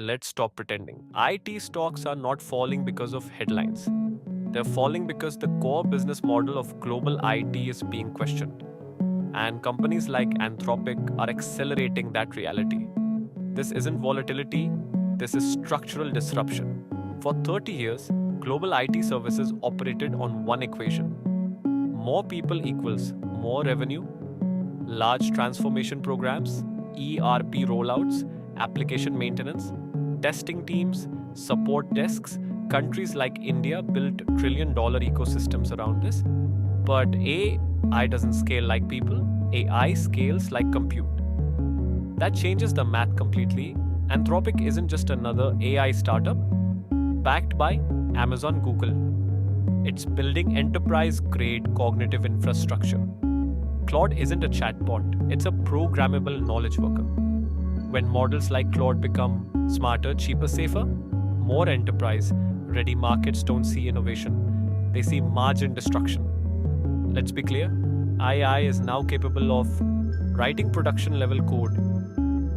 let's stop pretending. IT stocks are not falling because of headlines. They're falling because the core business model of global IT is being questioned. And companies like Anthropic are accelerating that reality. This isn't volatility, this is structural disruption. For 30 years, global IT services operated on one equation: more people equals more revenue, large transformation programs, ERP rollouts, application maintenance, testing teams, support desks. Countries like India built trillion-dollar ecosystems around this. But AI doesn't scale like people, AI scales like compute. That changes the math completely. Anthropic isn't just another AI startup backed by Amazon Google. It's building enterprise grade cognitive infrastructure. Claude isn't a chatbot, it's a programmable knowledge worker. When models like Claude become smarter, cheaper, safer, more enterprise ready markets don't see innovation, they see margin destruction. Let's be clear, AI is now capable of writing production level code,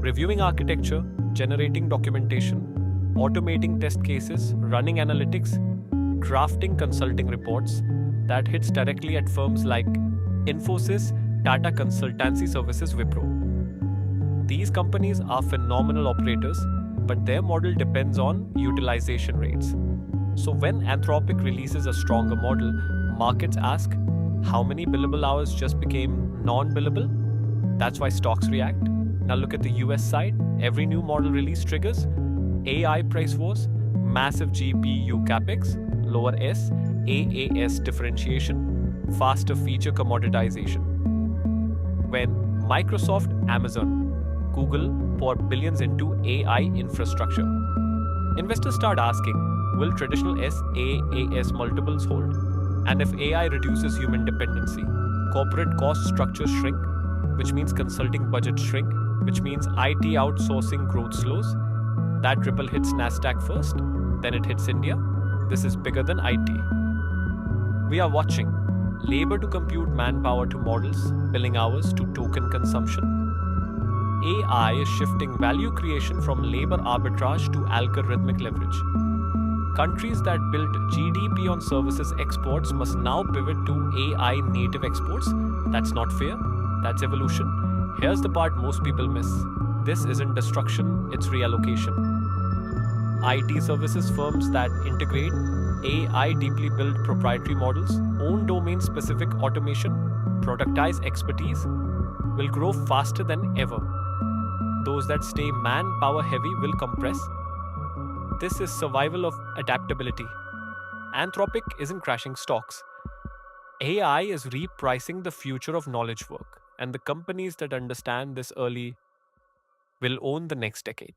reviewing architecture, generating documentation, automating test cases, running analytics, drafting consulting reports. That hits directly at firms like Infosys, Tata Consultancy Services, Wipro. These companies are phenomenal operators, but their model depends on utilization rates. So when Anthropic releases a stronger model, markets ask, how many billable hours just became non-billable? That's why stocks react. Now look at the US side. Every new model release triggers AI price wars, massive GPU capex, lower S, AAS differentiation, faster feature commoditization. When Microsoft, Amazon, Google pour billions into AI infrastructure, investors start asking, will traditional SaaS multiples hold? And if AI reduces human dependency, corporate cost structures shrink, which means consulting budgets shrink, which means IT outsourcing growth slows. That ripple hits Nasdaq first, then it hits India. This is bigger than IT. We are watching labor to compute manpower to models, billing hours to token consumption. AI is shifting value creation from labor arbitrage to algorithmic leverage. Countries that built GDP on services exports must now pivot to AI native exports. That's not fair. That's evolution. Here's the part most people miss. This isn't destruction, it's reallocation. IT services firms that integrate AI deeply build proprietary models, own domain-specific automation, productize expertise, will grow faster than ever. Those that stay manpower heavy will compress. This is survival of adaptability. Anthropic isn't crashing stocks. AI is repricing the future of knowledge work, and the companies that understand this early will own the next decade.